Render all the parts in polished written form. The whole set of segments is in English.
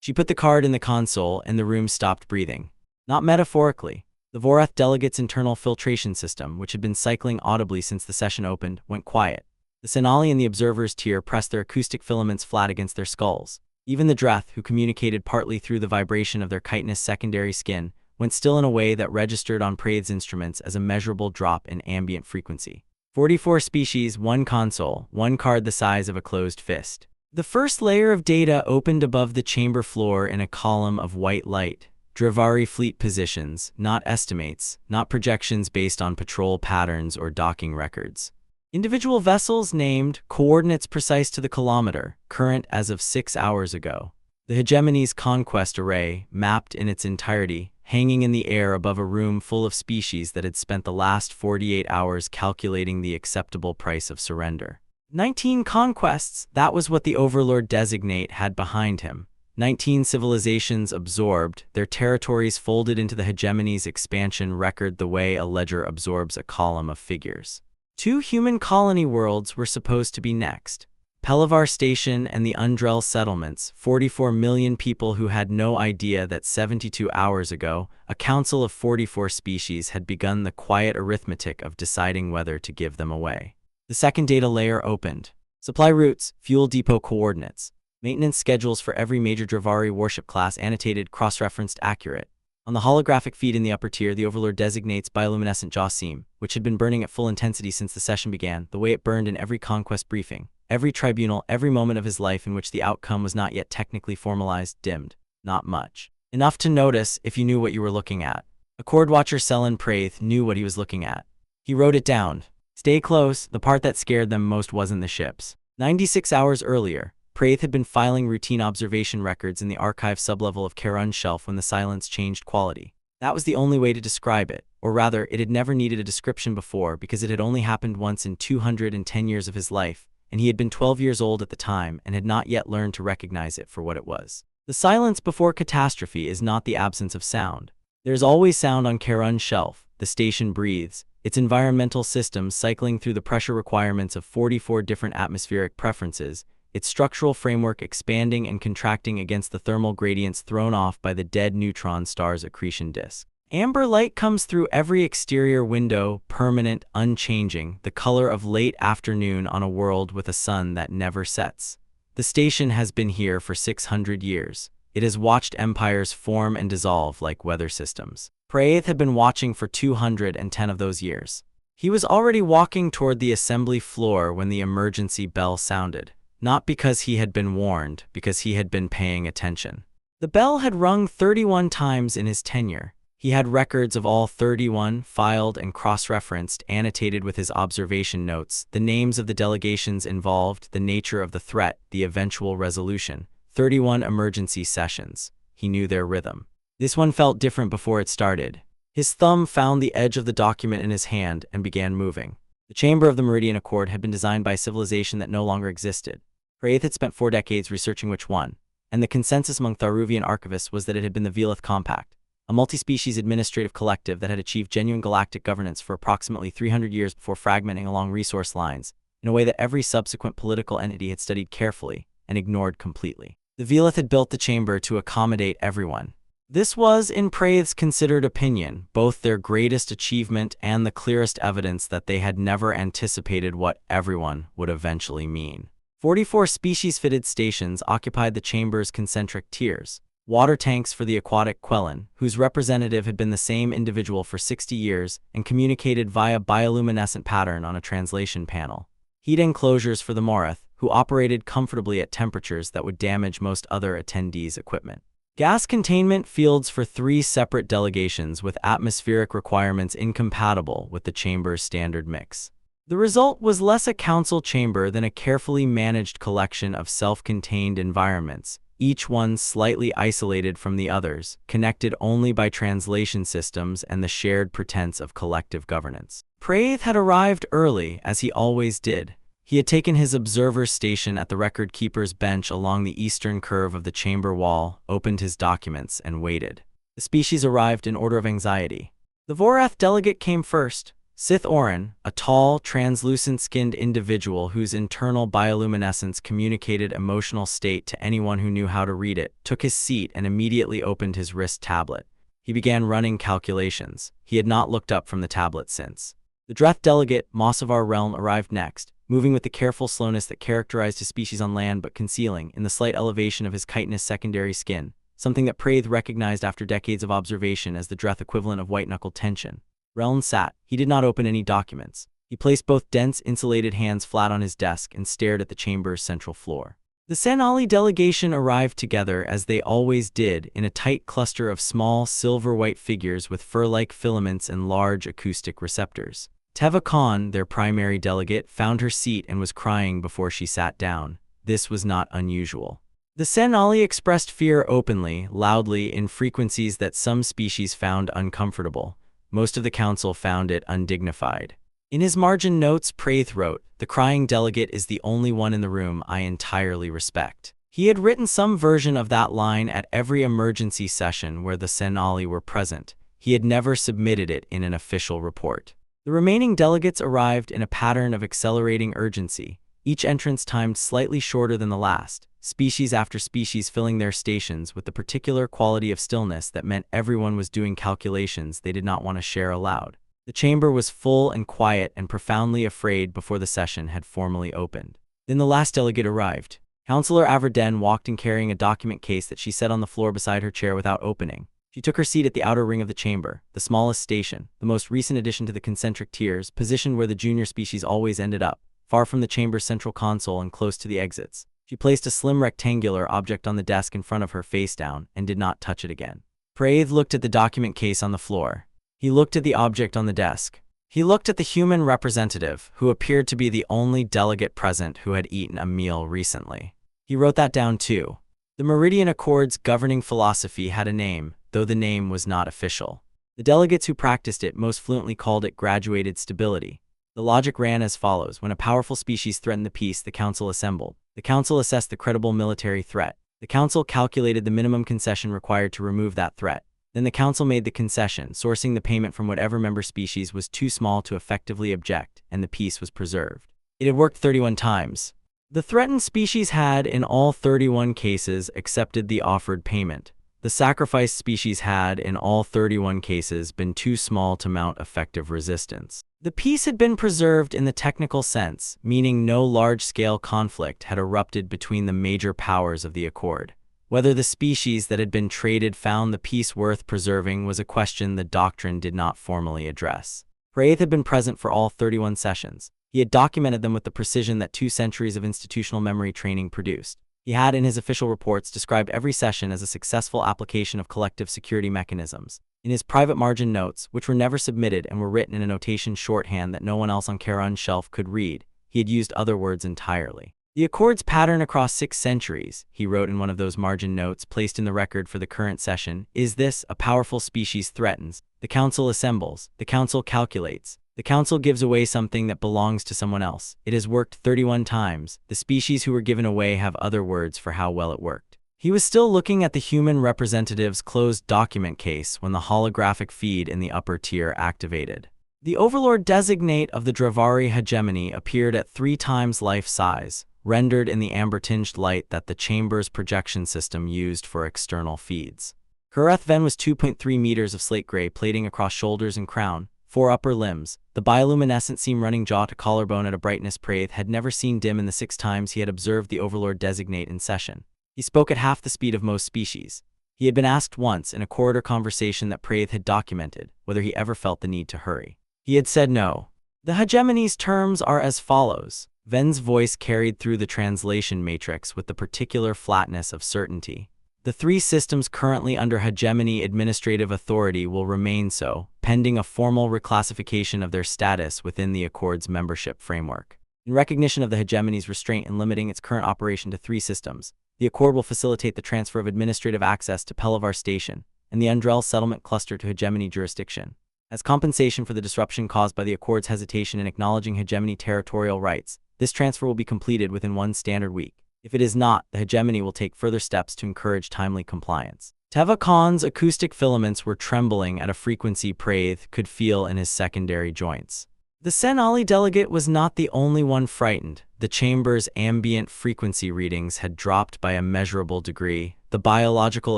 She put the card in the console and the room stopped breathing. Not metaphorically. The Vorath delegate's internal filtration system, which had been cycling audibly since the session opened, went quiet. The Senali and the observer's tier pressed their acoustic filaments flat against their skulls. Even the Dreth, who communicated partly through the vibration of their chitinous secondary skin, went still in a way that registered on Praith's instruments as a measurable drop in ambient frequency. 44 species, one console, one card the size of a closed fist. The first layer of data opened above the chamber floor in a column of white light. Drivari fleet positions, not estimates, not projections based on patrol patterns or docking records. Individual vessels named, coordinates precise to the kilometer, current as of 6 hours ago. The Hegemony's conquest array, mapped in its entirety, hanging in the air above a room full of species that had spent the last 48 hours calculating the acceptable price of surrender. 19 conquests, that was what the Overlord designate had behind him. 19 civilizations absorbed, their territories folded into the Hegemony's expansion record the way a ledger absorbs a column of figures. 2 human colony worlds were supposed to be next. Pelavar Station and the Undrel settlements, 44 million people who had no idea that 72 hours ago, a council of 44 species had begun the quiet arithmetic of deciding whether to give them away. The second data layer opened. Supply routes, fuel depot coordinates. Maintenance schedules for every major Drivari warship class annotated, cross-referenced, accurate. On the holographic feed in the upper tier, the Overlord designates bioluminescent jaw seam, which had been burning at full intensity since the session began, the way it burned in every conquest briefing, every tribunal, every moment of his life in which the outcome was not yet technically formalized, dimmed. Not much. Enough to notice if you knew what you were looking at. Accord Watcher Selen Praith knew what he was looking at. He wrote it down. Stay close, the part that scared them most wasn't the ships. 96 hours earlier, Praith had been filing routine observation records in the archive sublevel of Karun's shelf when the silence changed quality. That was the only way to describe it, or rather, it had never needed a description before because it had only happened once in 210 years of his life, and he had been 12 years old at the time and had not yet learned to recognize it for what it was. The silence before catastrophe is not the absence of sound. There is always sound on Karun's shelf. The station breathes, its environmental systems cycling through the pressure requirements of 44 different atmospheric preferences, its structural framework expanding and contracting against the thermal gradients thrown off by the dead neutron star's accretion disk. Amber light comes through every exterior window, permanent, unchanging, the color of late afternoon on a world with a sun that never sets. The station has been here for 600 years. It has watched empires form and dissolve like weather systems. Praith had been watching for 210 of those years. He was already walking toward the assembly floor when the emergency bell sounded. Not because he had been warned, because he had been paying attention. The bell had rung 31 times in his tenure. He had records of all 31, filed and cross-referenced, annotated with his observation notes, the names of the delegations involved, the nature of the threat, the eventual resolution. 31 emergency sessions. He knew their rhythm. This one felt different before it started. His thumb found the edge of the document in his hand and began moving. The chamber of the Meridian Accord had been designed by a civilization that no longer existed. Praith had spent 4 decades researching which one, and the consensus among Tharuvian archivists was that it had been the Velith Compact, a multi-species administrative collective that had achieved genuine galactic governance for approximately 300 years before fragmenting along resource lines, in a way that every subsequent political entity had studied carefully and ignored completely. The Velith had built the chamber to accommodate everyone. This was, in Praith's considered opinion, both their greatest achievement and the clearest evidence that they had never anticipated what everyone would eventually mean. 44 species-fitted stations occupied the chamber's concentric tiers. Water tanks for the aquatic Quellan, whose representative had been the same individual for 60 years and communicated via bioluminescent pattern on a translation panel. Heat enclosures for the Morath, who operated comfortably at temperatures that would damage most other attendees' equipment. Gas containment fields for 3 separate delegations with atmospheric requirements incompatible with the chamber's standard mix. The result was less a council chamber than a carefully managed collection of self-contained environments, each one slightly isolated from the others, connected only by translation systems and the shared pretense of collective governance. Praith had arrived early, as he always did. He had taken his observer station at the record-keeper's bench along the eastern curve of the chamber wall, opened his documents, and waited. The species arrived in order of anxiety. The Vorath delegate came first. Sith Orin, a tall, translucent-skinned individual whose internal bioluminescence communicated emotional state to anyone who knew how to read it, took his seat and immediately opened his wrist tablet. He began running calculations. He had not looked up from the tablet since. The Dreth delegate, Mosavar Realm, arrived next, moving with the careful slowness that characterized his species on land but concealing, in the slight elevation of his chitinous secondary skin, something that Praith recognized after decades of observation as the Dreth equivalent of white-knuckled tension. Reln sat. He did not open any documents. He placed both dense, insulated hands flat on his desk and stared at the chamber's central floor. The Senali delegation arrived together, as they always did, in a tight cluster of small, silver-white figures with fur-like filaments and large acoustic receptors. Teva Khan, their primary delegate, found her seat and was crying before she sat down. This was not unusual. The Senali expressed fear openly, loudly, in frequencies that some species found uncomfortable. Most of the council found it undignified. In his margin notes, Praith wrote, "The crying delegate is the only one in the room I entirely respect." He had written some version of that line at every emergency session where the Senali were present. He had never submitted it in an official report. The remaining delegates arrived in a pattern of accelerating urgency, each entrance timed slightly shorter than the last, species after species filling their stations with the particular quality of stillness that meant everyone was doing calculations they did not want to share aloud. The chamber was full and quiet and profoundly afraid before the session had formally opened. Then the last delegate arrived. Councillor Averden walked in carrying a document case that she set on the floor beside her chair without opening. She took her seat at the outer ring of the chamber, the smallest station, the most recent addition to the concentric tiers, positioned where the junior species always ended up, far from the chamber's central console and close to the exits. She placed a slim rectangular object on the desk in front of her, face down, and did not touch it again. Praith looked at the document case on the floor. He looked at the object on the desk. He looked at the human representative, who appeared to be the only delegate present who had eaten a meal recently. He wrote that down too. The Meridian Accord's governing philosophy had a name, though the name was not official. The delegates who practiced it most fluently called it graduated stability. The logic ran as follows: when a powerful species threatened the peace, the council assembled. The council assessed the credible military threat. The council calculated the minimum concession required to remove that threat. Then the council made the concession, sourcing the payment from whatever member species was too small to effectively object, and the peace was preserved. It had worked 31 times. The threatened species had, in all 31 cases, accepted the offered payment. The sacrificed species had, in all 31 cases, been too small to mount effective resistance. The peace had been preserved in the technical sense, meaning no large-scale conflict had erupted between the major powers of the Accord. Whether the species that had been traded found the peace worth preserving was a question the doctrine did not formally address. Praith had been present for all 31 sessions. He had documented them with the precision that 2 centuries of institutional memory training produced. He had, in his official reports, described every session as a successful application of collective security mechanisms. In his private margin notes, which were never submitted and were written in a notation shorthand that no one else on Karan's shelf could read, he had used other words entirely. The Accord's pattern across 6 centuries, he wrote in one of those margin notes placed in the record for the current session, is this: a powerful species threatens, the council assembles, the council calculates, the council gives away something that belongs to someone else. It has worked 31 times. The species who were given away have other words for how well it worked. He was still looking at the human representative's closed document case when the holographic feed in the upper tier activated. The overlord designate of the Dravari hegemony appeared at 3 times life size, rendered in the amber-tinged light that the chamber's projection system used for external feeds. Kareth Ven was 2.3 meters of slate gray plating across shoulders and crown, 4 upper limbs, the bioluminescent seam running jaw to collarbone at a brightness Praith had never seen dim in the 6 times he had observed the overlord designate in session. He spoke at half the speed of most species. He had been asked once in a corridor conversation that Praith had documented whether he ever felt the need to hurry. He had said no. The hegemony's terms are as follows. Ven's voice carried through the translation matrix with the particular flatness of certainty. The 3 systems currently under hegemony administrative authority will remain so, pending a formal reclassification of their status within the Accord's membership framework. In recognition of the hegemony's restraint in limiting its current operation to 3 systems, the Accord will facilitate the transfer of administrative access to Pelavar Station and the Undrel settlement cluster to hegemony jurisdiction. As compensation for the disruption caused by the Accord's hesitation in acknowledging hegemony territorial rights, this transfer will be completed within 1 standard week. If it is not, the hegemony will take further steps to encourage timely compliance. Teva Khan's acoustic filaments were trembling at a frequency Praith could feel in his secondary joints. The Senali delegate was not the only one frightened. The chamber's ambient frequency readings had dropped by a measurable degree, the biological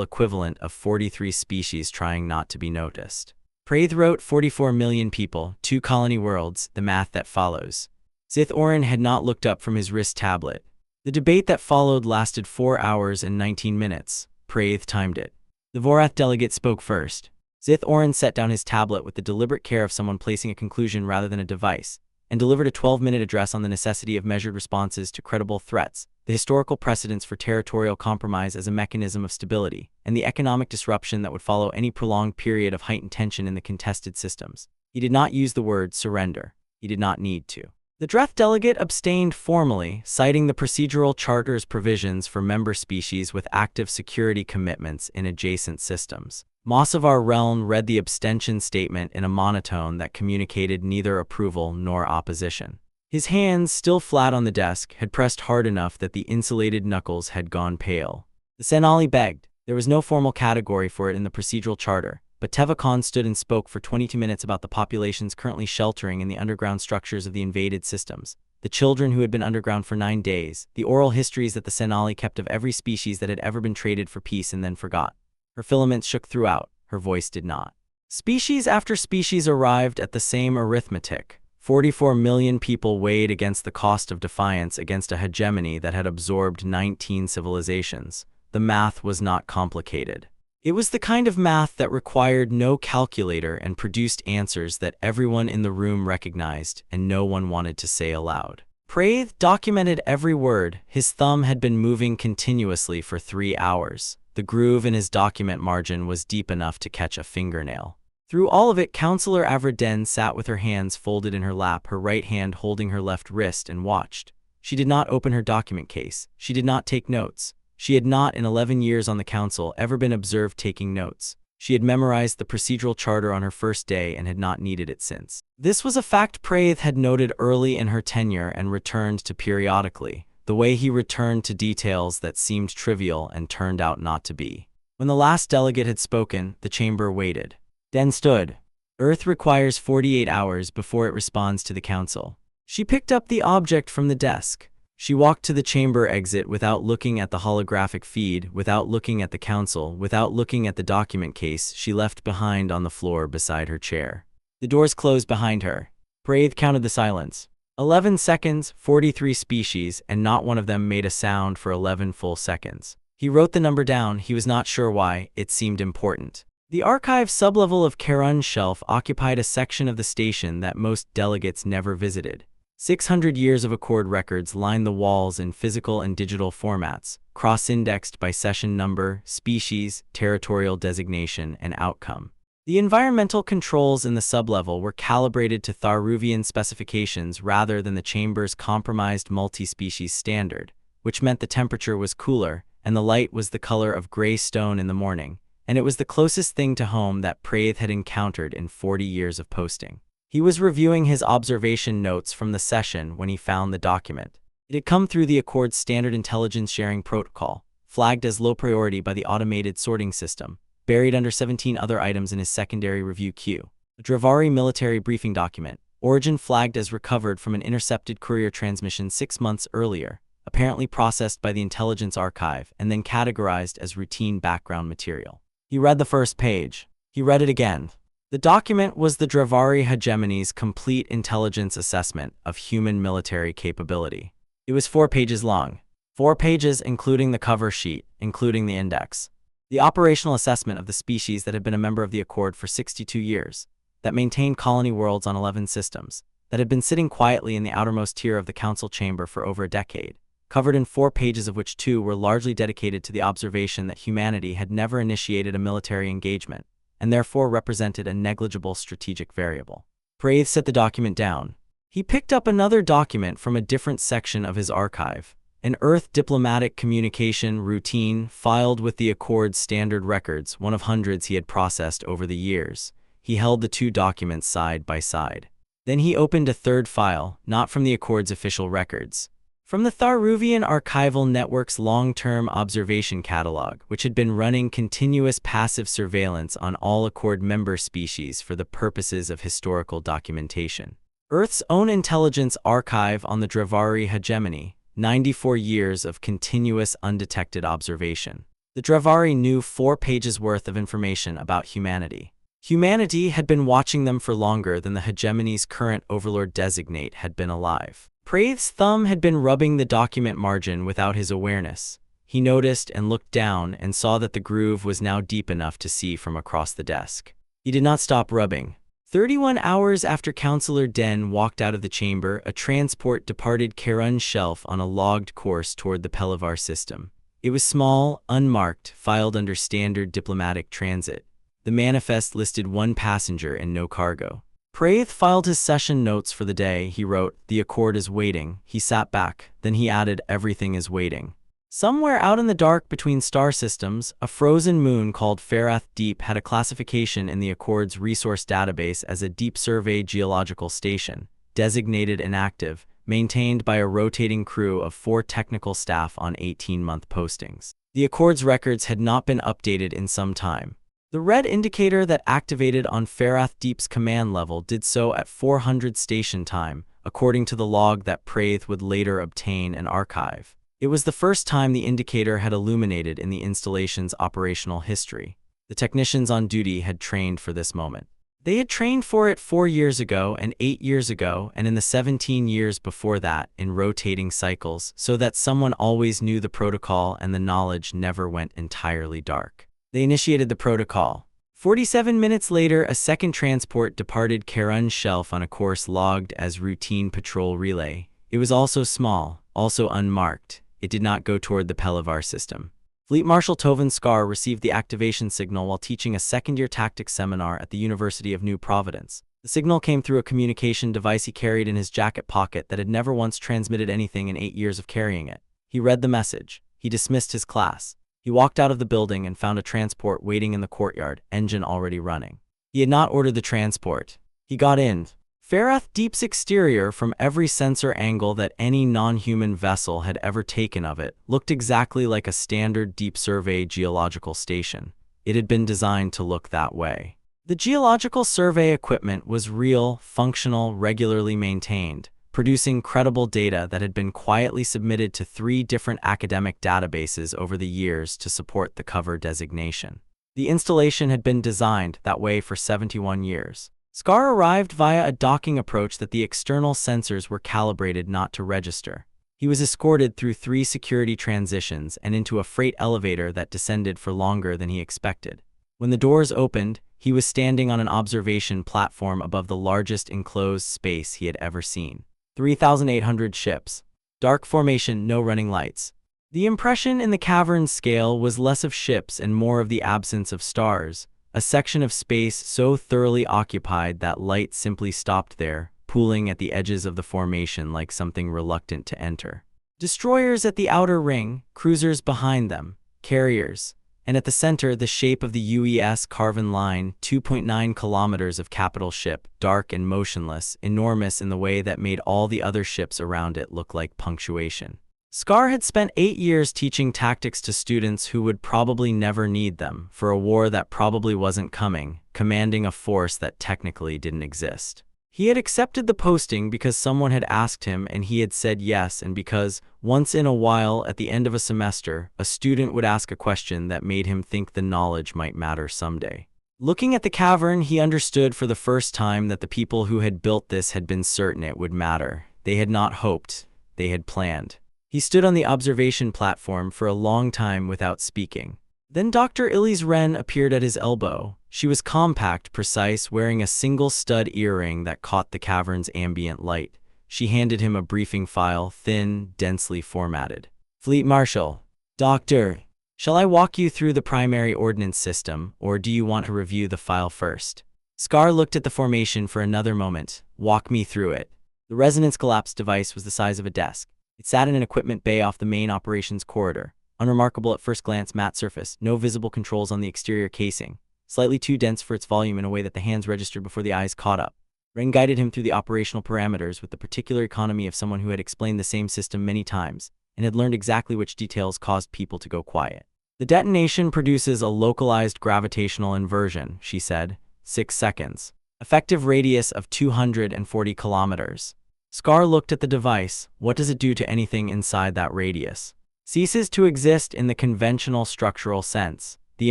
equivalent of 43 species trying not to be noticed. Praith wrote 44 million people, 2 colony worlds, the math that follows. Sith Orin had not looked up from his wrist tablet. The debate that followed lasted 4 hours and 19 minutes. Praith timed it. The Vorath delegate spoke first. Sith Orin set down his tablet with the deliberate care of someone placing a conclusion rather than a device, and delivered a 12-minute address on the necessity of measured responses to credible threats, the historical precedents for territorial compromise as a mechanism of stability, and the economic disruption that would follow any prolonged period of heightened tension in the contested systems. He did not use the word surrender. He did not need to. The Dreth delegate abstained formally, citing the procedural charter's provisions for member species with active security commitments in adjacent systems. Mossavar Reln read the abstention statement in a monotone that communicated neither approval nor opposition. His hands, still flat on the desk, had pressed hard enough that the insulated knuckles had gone pale. The Senali begged. There was no formal category for it in the procedural charter, but Teva Khan stood and spoke for 22 minutes about the populations currently sheltering in the underground structures of the invaded systems, the children who had been underground for 9 days, the oral histories that the Senali kept of every species that had ever been traded for peace and then forgot. Her filaments shook throughout, her voice did not. Species after species arrived at the same arithmetic. 44 million people weighed against the cost of defiance against a hegemony that had absorbed 19 civilizations. The math was not complicated. It was the kind of math that required no calculator and produced answers that everyone in the room recognized and no one wanted to say aloud. Praith documented every word. His thumb had been moving continuously for 3 hours. The groove in his document margin was deep enough to catch a fingernail. Through all of it, Counselor Avreden sat with her hands folded in her lap, her right hand holding her left wrist, and watched. She did not open her document case. She did not take notes. She had not, in 11 years on the council, ever been observed taking notes. She had memorized the procedural charter on her first day and had not needed it since. This was a fact Praith had noted early in her tenure and returned to periodically, the way he returned to details that seemed trivial and turned out not to be. When the last delegate had spoken, the chamber waited. Den stood. Earth requires 48 hours before it responds to the council. She picked up the object from the desk. She walked to the chamber exit without looking at the holographic feed, without looking at the council, without looking at the document case she left behind on the floor beside her chair. The doors closed behind her. Praith counted the silence. 11 seconds, 43 species, and not one of them made a sound for 11 full seconds. He wrote the number down. He was not sure why. It seemed important. The archive sublevel of Karun's shelf occupied a section of the station that most delegates never visited. 600 years of Accord records lined the walls in physical and digital formats, cross-indexed by session number, species, territorial designation, and outcome. The environmental controls in the sublevel were calibrated to Tharuvian specifications rather than the chamber's compromised multi-species standard, which meant the temperature was cooler and the light was the color of gray stone in the morning, and it was the closest thing to home that Praith had encountered in 40 years of posting. He was reviewing his observation notes from the session when he found the document. It had come through the Accord's standard intelligence sharing protocol, flagged as low priority by the automated sorting system, buried under 17 other items in his secondary review queue. A Dravari military briefing document, origin flagged as recovered from an intercepted courier transmission 6 months earlier, apparently processed by the intelligence archive and then categorized as routine background material. He read the first page. He read it again. The document was the Dravari hegemony's complete intelligence assessment of human military capability. It was 4 pages long. 4 pages including the cover sheet, including the index. The operational assessment of the species that had been a member of the Accord for 62 years, that maintained colony worlds on 11 systems, that had been sitting quietly in the outermost tier of the council chamber for over a decade, covered in 4 pages of which 2 were largely dedicated to the observation that humanity had never initiated a military engagement, and therefore represented a negligible strategic variable. Praith set the document down. He picked up another document from a different section of his archive, an Earth diplomatic communication routine filed with the Accord's standard records, one of hundreds he had processed over the years. He held the 2 documents side by side. Then he opened a third file, not from the Accord's official records. From the Tharuvian Archival Network's long-term observation catalog, which had been running continuous passive surveillance on all Accord member species for the purposes of historical documentation. Earth's own intelligence archive on the Dravari hegemony, 94 years of continuous undetected observation. The Dravari knew 4 pages worth of information about humanity. Humanity had been watching them for longer than the hegemony's current overlord designate had been alive. Praith's thumb had been rubbing the document margin without his awareness. He noticed and looked down and saw that the groove was now deep enough to see from across the desk. He did not stop rubbing. 31 hours after Counselor Den walked out of the chamber, a transport departed Karun's shelf on a logged course toward the Pelivar system. It was small, unmarked, filed under standard diplomatic transit. The manifest listed 1 passenger and no cargo. Praith filed his session notes for the day. He wrote, "The Accord is waiting." He sat back. Then he added, "Everything is waiting." Somewhere out in the dark between star systems, a frozen moon called Farath Deep had a classification in the Accord's resource database as a deep survey geological station, designated inactive, maintained by a rotating crew of 4 technical staff on 18-month postings. The Accord's records had not been updated in some time. The red indicator that activated on Farath Deep's command level did so at 400 station time, according to the log that Praith would later obtain and archive. It was the first time the indicator had illuminated in the installation's operational history. The technicians on duty had trained for this moment. They had trained for it 4 years ago and 8 years ago and in the 17 years before that in rotating cycles, so that someone always knew the protocol and the knowledge never went entirely dark. They initiated the protocol. 47 minutes later, a second transport departed Karun's shelf on a course logged as routine patrol relay. It was also small, also unmarked. It did not go toward the Pelivar system. Fleet Marshal Tovan Skar received the activation signal while teaching a second-year tactics seminar at the University of New Providence. The signal came through a communication device he carried in his jacket pocket that had never once transmitted anything in 8 years of carrying it. He read the message. He dismissed his class. He walked out of the building and found a transport waiting in the courtyard, engine already running. He had not ordered the transport. He got in. Farath Deep's exterior, from every sensor angle that any non-human vessel had ever taken of it, looked exactly like a standard deep survey geological station. It had been designed to look that way. The geological survey equipment was real, functional, regularly maintained, producing credible data that had been quietly submitted to 3 different academic databases over the years to support the cover designation. The installation had been designed that way for 71 years. Skar arrived via a docking approach that the external sensors were calibrated not to register. He was escorted through 3 security transitions and into a freight elevator that descended for longer than he expected. When the doors opened, he was standing on an observation platform above the largest enclosed space he had ever seen. 3,800 ships. Dark formation, no running lights. The impression in the cavern's scale was less of ships and more of the absence of stars. A section of space so thoroughly occupied that light simply stopped there, pooling at the edges of the formation like something reluctant to enter. Destroyers at the outer ring, cruisers behind them, carriers, and at the center the shape of the UES Carven Line, 2.9 kilometers of capital ship, dark and motionless, enormous in the way that made all the other ships around it look like punctuation. Skar had spent 8 years teaching tactics to students who would probably never need them, for a war that probably wasn't coming, commanding a force that technically didn't exist. He had accepted the posting because someone had asked him and he had said yes, and because, once in a while at the end of a semester, a student would ask a question that made him think the knowledge might matter someday. Looking at the cavern, he understood for the first time that the people who had built this had been certain it would matter. They had not hoped, they had planned. He stood on the observation platform for a long time without speaking. Then Dr. Illy's Wren appeared at his elbow. She was compact, precise, wearing a single stud earring that caught the cavern's ambient light. She handed him a briefing file, thin, densely formatted. "Fleet Marshal. Doctor, shall I walk you through the primary ordnance system, or do you want to review the file first?" Skar looked at the formation for another moment. "Walk me through it." The resonance collapse device was the size of a desk. It sat in an equipment bay off the main operations corridor. Unremarkable at first glance matte surface, no visible controls on the exterior casing. Slightly too dense for its volume in a way that the hands registered before the eyes caught up. Wren guided him through the operational parameters with the particular economy of someone who had explained the same system many times and had learned exactly which details caused people to go quiet. "The detonation produces a localized gravitational inversion," she said. 6 seconds. Effective radius of 240 kilometers. Scar looked at the device. What does it do to anything inside that radius? Ceases to exist in the conventional structural sense. The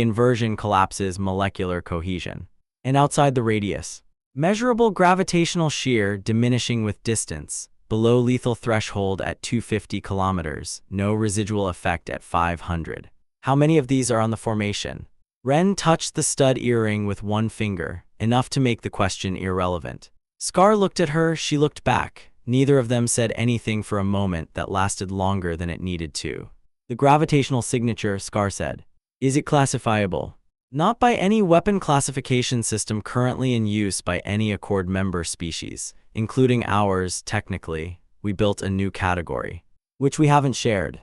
inversion collapses molecular cohesion. And outside the radius, measurable gravitational shear diminishing with distance. Below lethal threshold at 250 kilometers. No residual effect at 500. How many of these are on the formation? Ren touched the stud earring with one finger, enough to make the question irrelevant. Scar looked at her, she looked back. Neither of them said anything for a moment that lasted longer than it needed to. The gravitational signature, Scar said. Is it classifiable? Not by any weapon classification system currently in use by any Accord member species, including ours, technically. We built a new category. Which we haven't shared.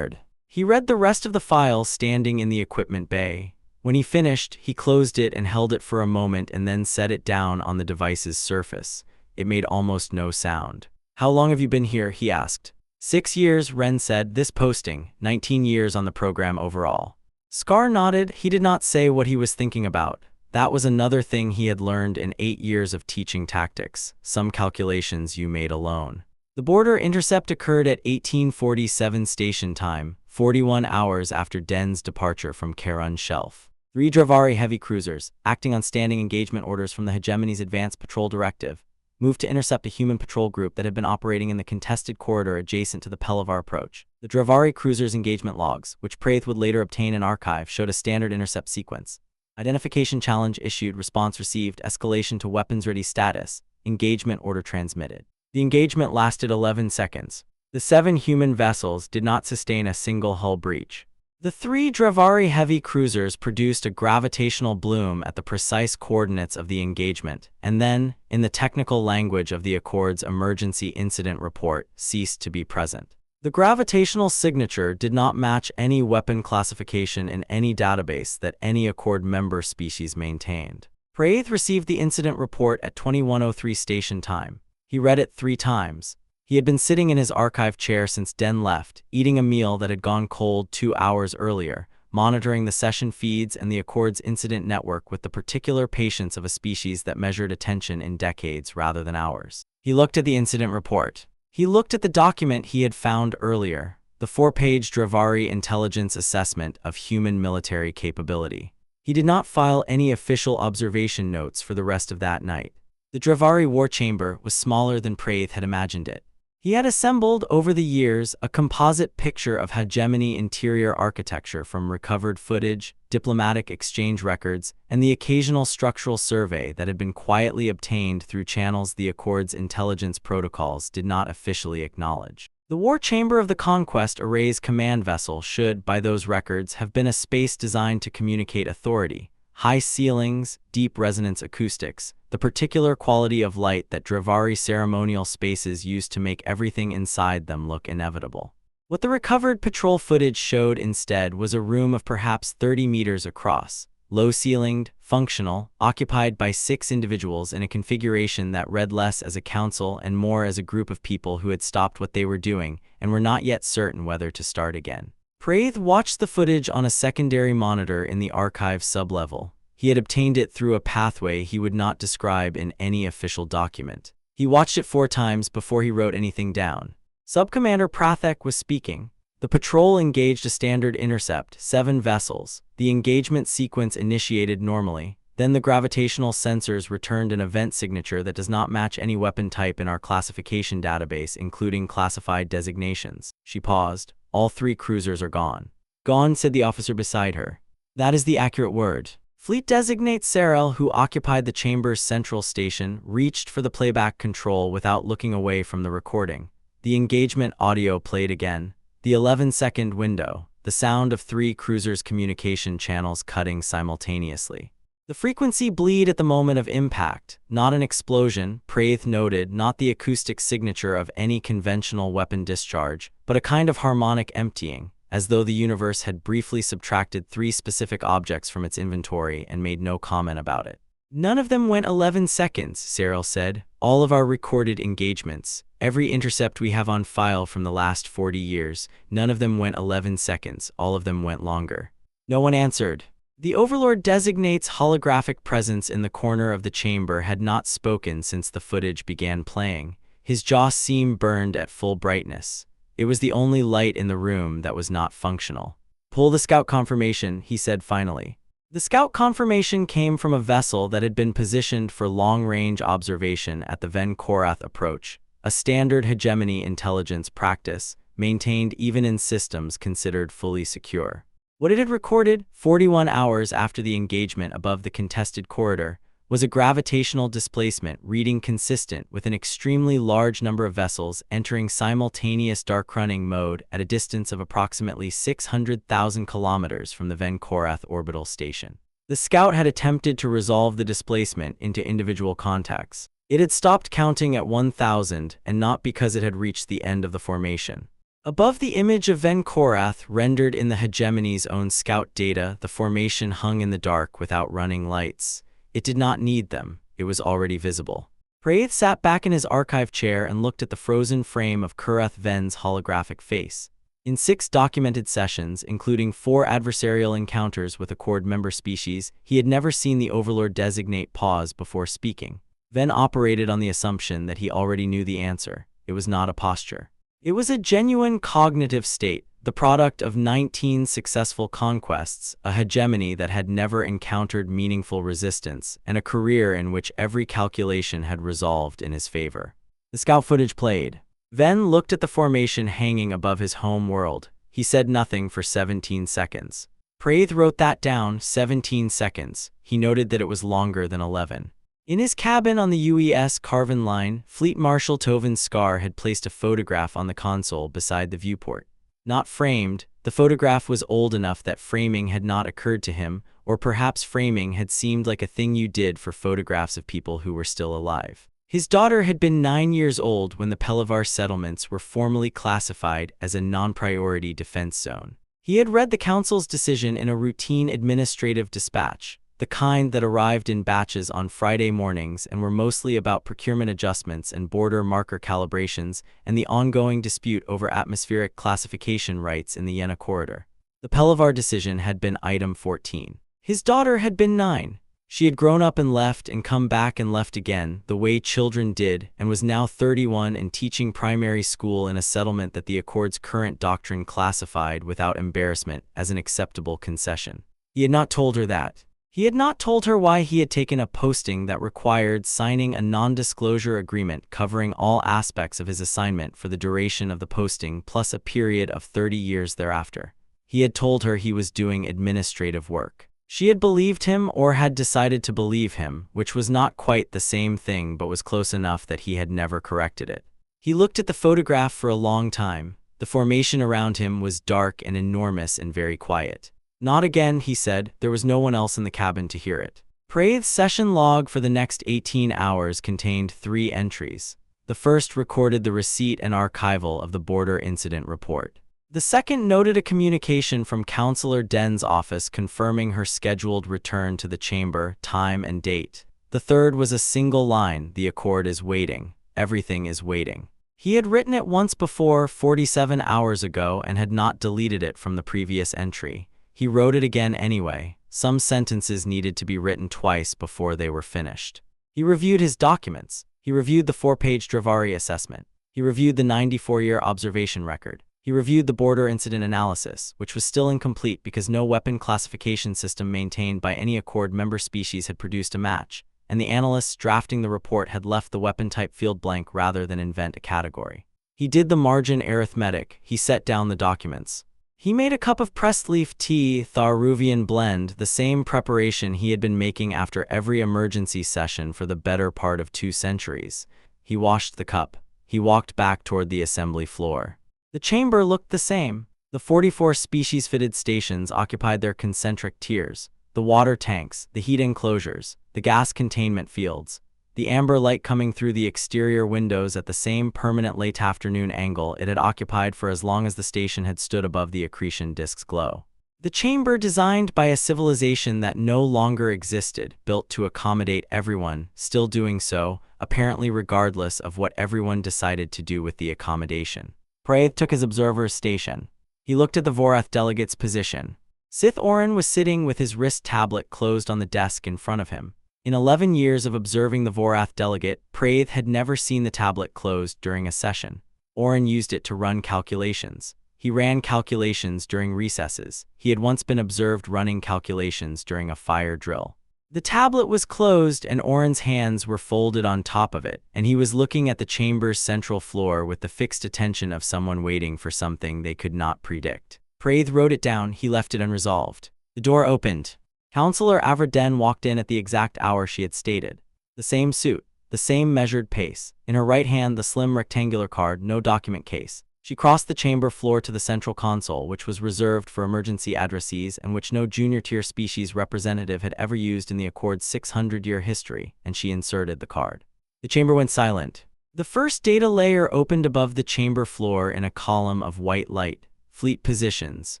He read the rest of the file standing in the equipment bay. When he finished, he closed it and held it for a moment and then set it down on the device's surface. It made almost no sound. How long have you been here? He asked. 6 years, Ren said. This posting, 19 years on the program overall. Scar nodded. He did not say what he was thinking about. That was another thing he had learned in 8 years of teaching tactics. Some calculations you made alone. The border intercept occurred at 1847 station time, 41 hours after Den's departure from Karun Shelf. 3 Dravari heavy cruisers, acting on standing engagement orders from the hegemony's Advanced Patrol Directive, moved to intercept a human patrol group that had been operating in the contested corridor adjacent to the Pelavar approach. The Dravari cruiser's engagement logs, which Praith would later obtain in archive, showed a standard intercept sequence. Identification challenge issued, response received, escalation to weapons-ready status, engagement order transmitted. The engagement lasted 11 seconds. The 7 human vessels did not sustain a single hull breach. The 3 Dravari heavy cruisers produced a gravitational bloom at the precise coordinates of the engagement, and then, in the technical language of the Accord's Emergency Incident Report, ceased to be present. The gravitational signature did not match any weapon classification in any database that any Accord member species maintained. Praith received the incident report at 2103 station time. He read it 3 times. He had been sitting in his archive chair since Den left, eating a meal that had gone cold 2 hours earlier, monitoring the session feeds and the Accord's incident network with the particular patience of a species that measured attention in decades rather than hours. He looked at the incident report. He looked at the document he had found earlier, the 4-page Dravari Intelligence Assessment of Human Military Capability. He did not file any official observation notes for the rest of that night. The Dravari war chamber was smaller than Praith had imagined it. He had assembled, over the years, a composite picture of hegemony interior architecture from recovered footage, diplomatic exchange records, and the occasional structural survey that had been quietly obtained through channels the Accord's intelligence protocols did not officially acknowledge. The war chamber of the Conquest Array's command vessel should, by those records, have been a space designed to communicate authority. High ceilings, deep resonance acoustics, the particular quality of light that Dravari ceremonial spaces used to make everything inside them look inevitable. What the recovered patrol footage showed instead was a room of perhaps 30 meters across, low-ceilinged, functional, occupied by 6 individuals in a configuration that read less as a council and more as a group of people who had stopped what they were doing and were not yet certain whether to start again. Praith watched the footage on a secondary monitor in the archive sublevel. He had obtained it through a pathway he would not describe in any official document. He watched it 4 times before he wrote anything down. Subcommander Prathek was speaking. The patrol engaged a standard intercept, 7 vessels. The engagement sequence initiated normally. Then the gravitational sensors returned an event signature that does not match any weapon type in our classification database, including classified designations. She paused. All 3 cruisers are gone. Gone, said the officer beside her. That is the accurate word. Fleet designate Sarel, who occupied the chamber's central station, reached for the playback control without looking away from the recording. The engagement audio played again. The 11-second window, the sound of 3 cruisers' communication channels cutting simultaneously. The frequency bleed at the moment of impact, not an explosion, Praith noted, not the acoustic signature of any conventional weapon discharge, but a kind of harmonic emptying, as though the universe had briefly subtracted 3 specific objects from its inventory and made no comment about it. None of them went 11 seconds, Sarel said. All of our recorded engagements, every intercept we have on file from the last 40 years, none of them went 11 seconds, all of them went longer. No one answered. The Overlord designates holographic presence in the corner of the chamber had not spoken since the footage began playing. His jaw seemed burned at full brightness. It was the only light in the room that was not functional. "Pull the scout confirmation," he said finally. The scout confirmation came from a vessel that had been positioned for long-range observation at the Ven Korath approach, a standard hegemony intelligence practice, maintained even in systems considered fully secure. What it had recorded, 41 hours after the engagement above the contested corridor, was a gravitational displacement reading consistent with an extremely large number of vessels entering simultaneous dark-running mode at a distance of approximately 600,000 kilometers from the Ven Korath orbital station. The scout had attempted to resolve the displacement into individual contacts. It had stopped counting at 1,000, and not because it had reached the end of the formation. Above the image of Ven Korath, rendered in the hegemony's own scout data, the formation hung in the dark without running lights. It did not need them. It was already visible. Praith sat back in his archive chair and looked at the frozen frame of Korath Ven's holographic face. In 6 documented sessions, including 4 adversarial encounters with Accord member species, he had never seen the Overlord designate pause before speaking. Ven operated on the assumption that he already knew the answer. It was not a posture. It was a genuine cognitive state, the product of 19 successful conquests, a hegemony that had never encountered meaningful resistance, and a career in which every calculation had resolved in his favor. The scout footage played. Ven looked at the formation hanging above his home world. He said nothing for 17 seconds. Praith wrote that down, 17 seconds. He noted that it was longer than 11. In his cabin on the UES Carvin Line, Fleet Marshal Tovin Skar had placed a photograph on the console beside the viewport. Not framed, the photograph was old enough that framing had not occurred to him, or perhaps framing had seemed like a thing you did for photographs of people who were still alive. His daughter had been 9 years old when the Pelivar settlements were formally classified as a non-priority defense zone. He had read the Council's decision in a routine administrative dispatch, the kind that arrived in batches on Friday mornings and were mostly about procurement adjustments and border marker calibrations and the ongoing dispute over atmospheric classification rights in the Yena corridor. The Pelivar decision had been item 14. His daughter had been 9. She had grown up and left and come back and left again, the way children did, and was now 31 and teaching primary school in a settlement that the Accord's current doctrine classified without embarrassment as an acceptable concession. He had not told her that. He had not told her why he had taken a posting that required signing a non-disclosure agreement covering all aspects of his assignment for the duration of the posting plus a period of 30 years thereafter. He had told her he was doing administrative work. She had believed him or had decided to believe him, which was not quite the same thing but was close enough that he had never corrected it. He looked at the photograph for a long time. The formation around him was dark and enormous and very quiet. "Not again," he said. There was no one else in the cabin to hear it. Praith's session log for the next 18 hours contained 3 entries. The first recorded the receipt and archival of the border incident report. The second noted a communication from Counselor Den's office confirming her scheduled return to the chamber, time and date. The third was a single line: "The Accord is waiting. Everything is waiting." He had written it once before, 47 hours ago, and had not deleted it from the previous entry. He wrote it again anyway. Some sentences needed to be written twice before they were finished. He reviewed his documents. He reviewed the 4-page Dravari assessment. He reviewed the 94-year observation record. He reviewed the border incident analysis, which was still incomplete because no weapon classification system maintained by any Accord member species had produced a match, and the analysts drafting the report had left the weapon type field blank rather than invent a category. He did the margin arithmetic. He set down the documents. He made a cup of pressed leaf tea, Tharuvian blend, the same preparation he had been making after every emergency session for the better part of 2 centuries. He washed the cup. He walked back toward the assembly floor. The chamber looked the same. The 44 species-fitted stations occupied their concentric tiers, the water tanks, the heat enclosures, the gas containment fields, the amber light coming through the exterior windows at the same permanent late afternoon angle it had occupied for as long as the station had stood above the accretion disk's glow. The chamber, designed by a civilization that no longer existed, built to accommodate everyone, still doing so, apparently regardless of what everyone decided to do with the accommodation. Praith took his observer's station. He looked at the Vorath delegate's position. Sith Orin was sitting with his wrist tablet closed on the desk in front of him. In 11 years of observing the Vorath delegate, Praith had never seen the tablet closed during a session. Orin used it to run calculations. He ran calculations during recesses. He had once been observed running calculations during a fire drill. The tablet was closed and Orin's hands were folded on top of it, and he was looking at the chamber's central floor with the fixed attention of someone waiting for something they could not predict. Praith wrote it down. He left it unresolved. The door opened. Counselor Averden walked in at the exact hour she had stated. The same suit, the same measured pace. In her right hand, the slim rectangular card, no document case. She crossed the chamber floor to the central console, which was reserved for emergency addressees and which no junior-tier species representative had ever used in the Accord's 600-year history, and she inserted the card. The chamber went silent. The first data layer opened above the chamber floor in a column of white light. Fleet positions.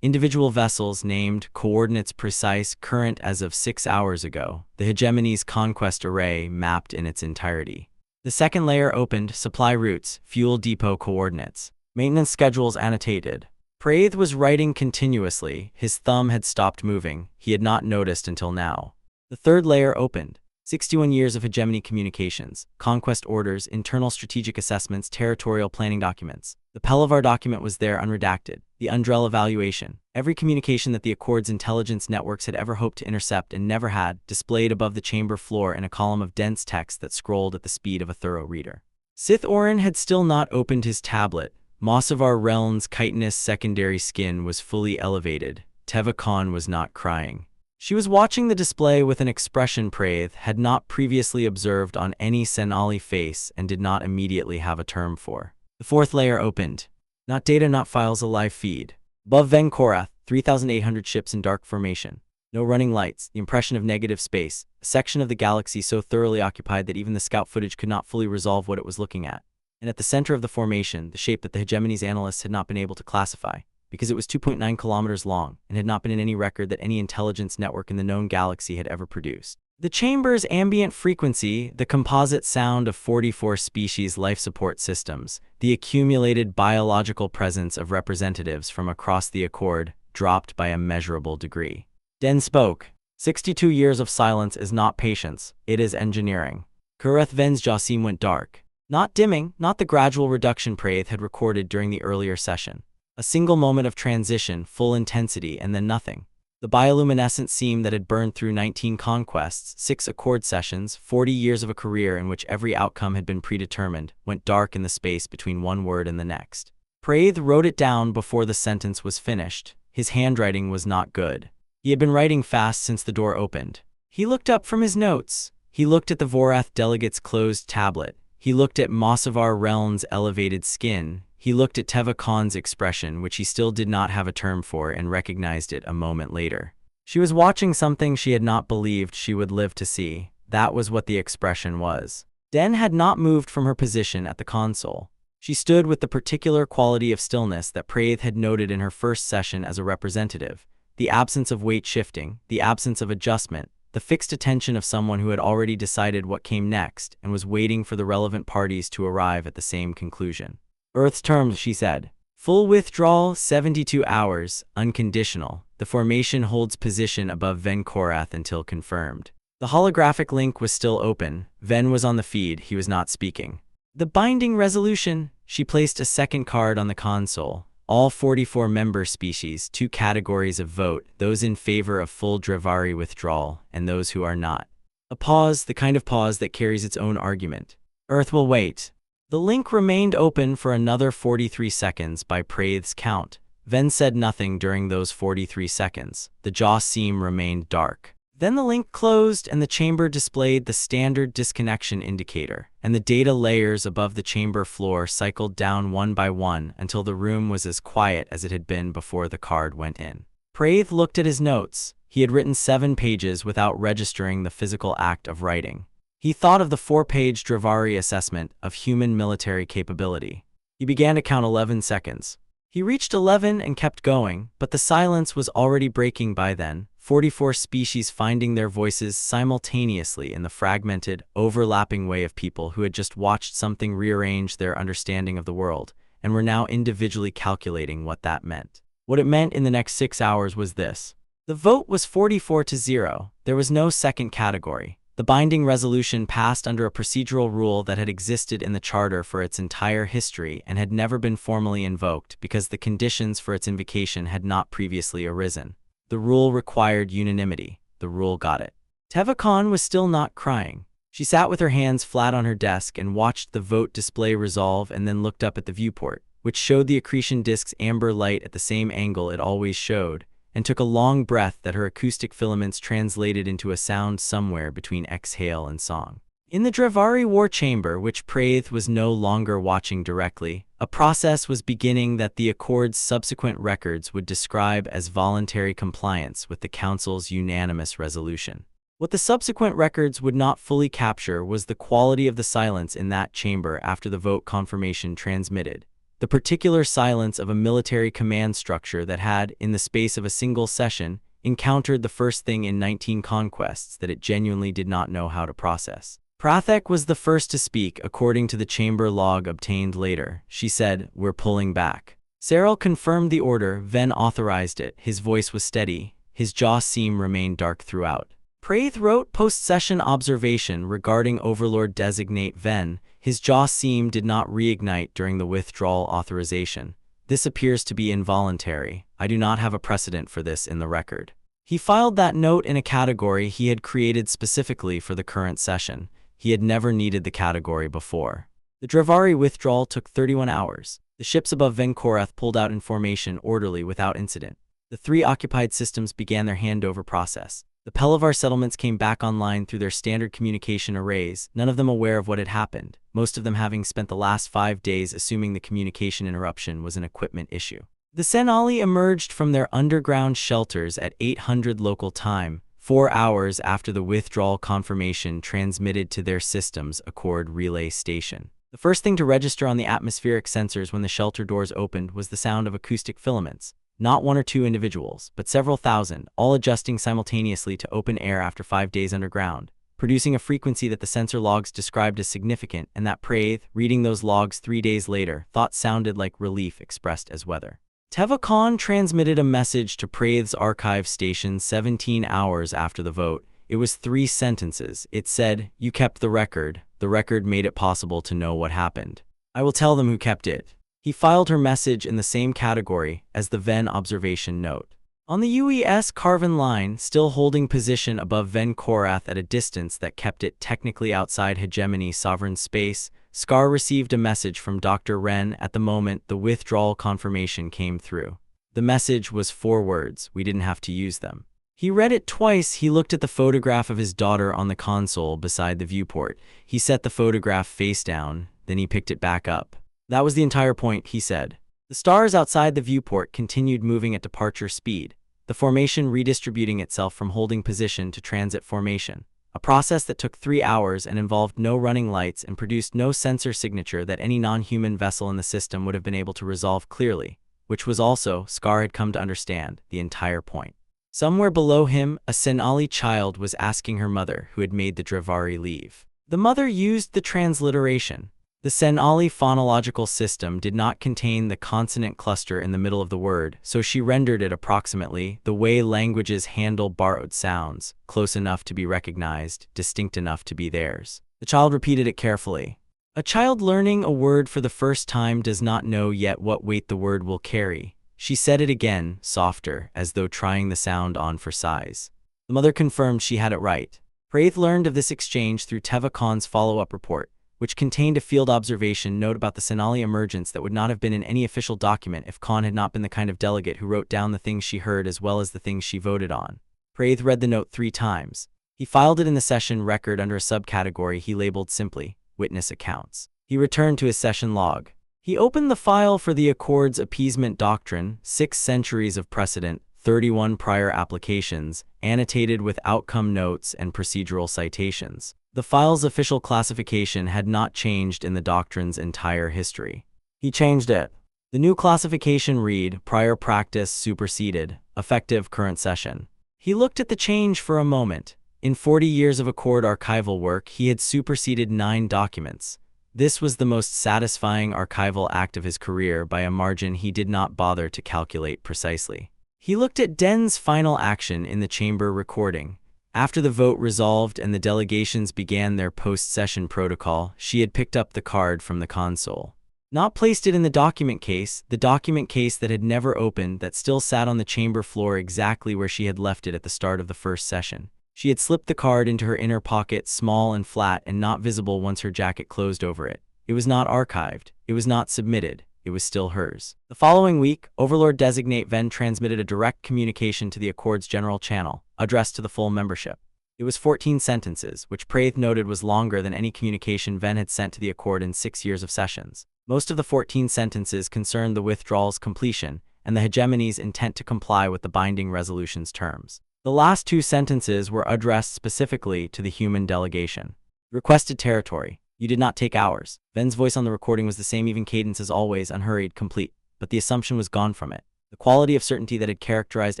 Individual vessels named, coordinates precise, current as of 6 hours ago. The hegemony's conquest array mapped in its entirety. The second layer opened, supply routes, fuel depot coordinates. Maintenance schedules annotated. Praith was writing continuously. His thumb had stopped moving. He had not noticed until now. The third layer opened. 61 years of hegemony communications, conquest orders, internal strategic assessments, territorial planning documents. The Pelavar document was there unredacted. The Undrell evaluation. Every communication that the Accord's intelligence networks had ever hoped to intercept and never had, displayed above the chamber floor in a column of dense text that scrolled at the speed of a thorough reader. Sith Orin had still not opened his tablet. Mosavar Reln's chitinous secondary skin was fully elevated. Teva Khan was not crying. She was watching the display with an expression Praith had not previously observed on any Senali face and did not immediately have a term for. The fourth layer opened. Not data, not files, a live feed. Above Ven Korath, 3,800 ships in dark formation. No running lights, the impression of negative space, a section of the galaxy so thoroughly occupied that even the scout footage could not fully resolve what it was looking at. And at the center of the formation, the shape that the hegemony's analysts had not been able to classify, because it was 2.9 kilometers long and had not been in any record that any intelligence network in the known galaxy had ever produced. The chamber's ambient frequency, the composite sound of 44 species life support systems, the accumulated biological presence of representatives from across the Accord, dropped by a measurable degree. Den spoke. 62 years of silence is not patience, it is engineering. Kureth Ven's Jasim went dark. Not dimming, not the gradual reduction Praith had recorded during the earlier session. A single moment of transition, full intensity, and then nothing. The bioluminescent seam that had burned through 19 conquests, 6 Accord sessions, 40 years of a career in which every outcome had been predetermined, went dark in the space between one word and the next. Praith wrote it down before the sentence was finished. His handwriting was not good. He had been writing fast since the door opened. He looked up from his notes. He looked at the Vorath delegate's closed tablet. He looked at Mosavar Reln's elevated skin. He looked at Teva Khan's expression, which he still did not have a term for, and recognized it a moment later. She was watching something she had not believed she would live to see. That was what the expression was. Den had not moved from her position at the console. She stood with the particular quality of stillness that Praith had noted in her first session as a representative. The absence of weight shifting, the absence of adjustment, the fixed attention of someone who had already decided what came next and was waiting for the relevant parties to arrive at the same conclusion. Earth's terms, she said. Full withdrawal, 72 hours, unconditional. The formation holds position above Ven Korath until confirmed. The holographic link was still open. Ven was on the feed, he was not speaking. The binding resolution, she placed a second card on the console. All 44 member species, 2 categories of vote, those in favor of full Dravari withdrawal, and those who are not. A pause, the kind of pause that carries its own argument. Earth will wait. The link remained open for another 43 seconds by Praith's count. Ven said nothing during those 43 seconds. The jaw seam remained dark. Then the link closed and the chamber displayed the standard disconnection indicator, and the data layers above the chamber floor cycled down one by one until the room was as quiet as it had been before the card went in. Praith looked at his notes. He had written 7 pages without registering the physical act of writing. He thought of the 4-page Dravari assessment of human military capability. He began to count 11 seconds. He reached 11 and kept going, but the silence was already breaking by then, 44 species finding their voices simultaneously in the fragmented, overlapping way of people who had just watched something rearrange their understanding of the world, and were now individually calculating what that meant. What it meant in the next 6 hours was this. The vote was 44-0. There was no second category. The binding resolution passed under a procedural rule that had existed in the Charter for its entire history and had never been formally invoked because the conditions for its invocation had not previously arisen. The rule required unanimity. The rule got it. Teva Khan was still not crying. She sat with her hands flat on her desk and watched the vote display resolve and then looked up at the viewport, which showed the accretion disk's amber light at the same angle it always showed, and took a long breath that her acoustic filaments translated into a sound somewhere between exhale and song. In the Drevari war chamber, which Praith was no longer watching directly, a process was beginning that the Accord's subsequent records would describe as voluntary compliance with the Council's unanimous resolution. What the subsequent records would not fully capture was the quality of the silence in that chamber after the vote confirmation transmitted. The particular silence of a military command structure that had, in the space of a single session, encountered the first thing in 19 conquests that it genuinely did not know how to process. Prathek was the first to speak, according to the chamber log obtained later. She said, "We're pulling back." Cyril confirmed the order, Ven authorized it. His voice was steady. His jaw seam remained dark throughout. Praith wrote post-session observation regarding Overlord designate Ven. His jaw seam did not reignite during the withdrawal authorization. This appears to be involuntary. I do not have a precedent for this in the record. He filed that note in a category he had created specifically for the current session. He had never needed the category before. The Drevari withdrawal took 31 hours. The ships above Ven Korath pulled out in formation orderly without incident. The 3 occupied systems began their handover process. The Pelavar settlements came back online through their standard communication arrays, none of them aware of what had happened, most of them having spent the last 5 days assuming the communication interruption was an equipment issue. The Senali emerged from their underground shelters at 800 local time, 4 hours after the withdrawal confirmation transmitted to their system's Accord relay station. The first thing to register on the atmospheric sensors when the shelter doors opened was the sound of acoustic filaments. Not 1 or 2 individuals, but several thousand, all adjusting simultaneously to open air after 5 days underground, producing a frequency that the sensor logs described as significant and that Praith, reading those logs 3 days later, thought sounded like relief expressed as weather. Teva Khan transmitted a message to Praith's archive station 17 hours after the vote. It was 3 sentences. It said, "You kept the record. The record made it possible to know what happened. I will tell them who kept it." He filed her message in the same category as the Ven observation note. On the UES Carven line, still holding position above Ven Korath at a distance that kept it technically outside hegemony sovereign space, Scar received a message from Dr. Wren at the moment the withdrawal confirmation came through. The message was 4 words. We didn't have to use them. He read it twice. He looked at the photograph of his daughter on the console beside the viewport. He set the photograph face down, then he picked it back up. That was the entire point, he said. The stars outside the viewport continued moving at departure speed, the formation redistributing itself from holding position to transit formation, a process that took 3 hours and involved no running lights and produced no sensor signature that any non-human vessel in the system would have been able to resolve clearly, which was also, Scar had come to understand, the entire point. Somewhere below him, a Senali child was asking her mother, who had made the Drevari leave. The mother used the transliteration. The Senali phonological system did not contain the consonant cluster in the middle of the word, so she rendered it approximately the way languages handle borrowed sounds, close enough to be recognized, distinct enough to be theirs. The child repeated it carefully. A child learning a word for the first time does not know yet what weight the word will carry. She said it again, softer, as though trying the sound on for size. The mother confirmed she had it right. Praith learned of this exchange through Teva Khan's follow-up report, which contained a field observation note about the Senali emergence that would not have been in any official document if Khan had not been the kind of delegate who wrote down the things she heard as well as the things she voted on. Praith read the note 3 times. He filed it in the session record under a subcategory he labeled simply, Witness Accounts. He returned to his session log. He opened the file for the Accord's appeasement doctrine, 6 centuries of precedent, 31 prior applications, annotated with outcome notes and procedural citations. The file's official classification had not changed in the doctrine's entire history. He changed it. The new classification read, Prior Practice Superseded, Effective Current Session. He looked at the change for a moment. In 40 years of Accord archival work, he had superseded 9 documents. This was the most satisfying archival act of his career by a margin he did not bother to calculate precisely. He looked at Den's final action in the chamber recording. After the vote resolved and the delegations began their post-session protocol, she had picked up the card from the console. Not placed it in the document case that had never opened, that still sat on the chamber floor exactly where she had left it at the start of the first session. She had slipped the card into her inner pocket, small and flat and not visible once her jacket closed over it. It was not archived. It was not submitted. It was still hers. The following week, Overlord-designate Ven transmitted a direct communication to the Accord's general channel, addressed to the full membership. It was 14 sentences, which Praith noted was longer than any communication Ven had sent to the Accord in 6 years of sessions. Most of the 14 sentences concerned the withdrawal's completion and the hegemony's intent to comply with the binding resolution's terms. The last 2 sentences were addressed specifically to the human delegation. Requested territory. You did not take ours. Ven's voice on the recording was the same even cadence as always, unhurried, complete, but the assumption was gone from it. The quality of certainty that had characterized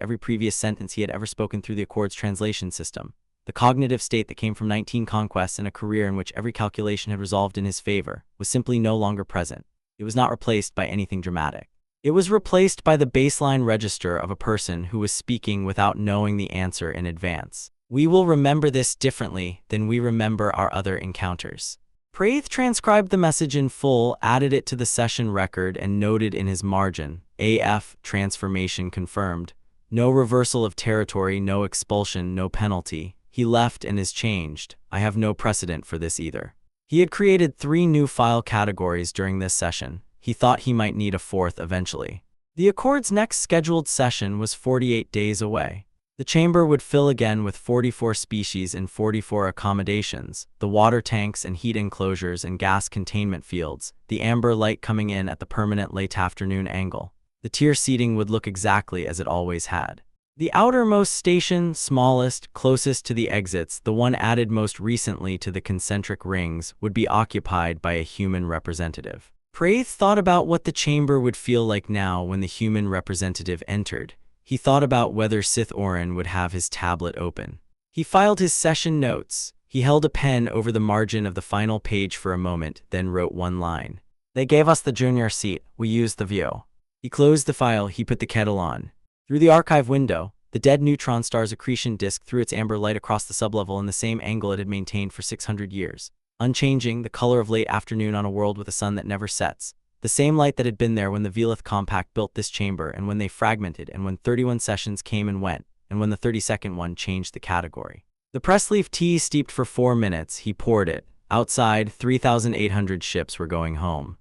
every previous sentence he had ever spoken through the Accord's translation system. The cognitive state that came from 19 conquests and a career in which every calculation had resolved in his favor was simply no longer present. It was not replaced by anything dramatic. It was replaced by the baseline register of a person who was speaking without knowing the answer in advance. We will remember this differently than we remember our other encounters. Praith transcribed the message in full, added it to the session record, and noted in his margin, AF, transformation confirmed. No reversal of territory, no expulsion, no penalty. He left and is changed. I have no precedent for this either. He had created 3 new file categories during this session. He thought he might need a 4th eventually. The Accord's next scheduled session was 48 days away. The chamber would fill again with 44 species and 44 accommodations, the water tanks and heat enclosures and gas containment fields, the amber light coming in at the permanent late afternoon angle. The tier seating would look exactly as it always had. The outermost station, smallest, closest to the exits, the one added most recently to the concentric rings, would be occupied by a human representative. Praith thought about what the chamber would feel like now when the human representative entered. He thought about whether Sith Orin would have his tablet open. He filed his session notes. He held a pen over the margin of the final page for a moment, then wrote 1 line. They gave us the junior seat. We used the view. He closed the file. He put the kettle on. Through the archive window, the dead neutron star's accretion disk threw its amber light across the sublevel in the same angle it had maintained for 600 years. Unchanging, the color of late afternoon on a world with a sun that never sets. The same light that had been there when the Velith Compact built this chamber, and when they fragmented, and when 31 sessions came and went, and when the 32nd one changed the category. The press leaf tea steeped for 4 minutes. He poured it. Outside, 3,800 ships were going home.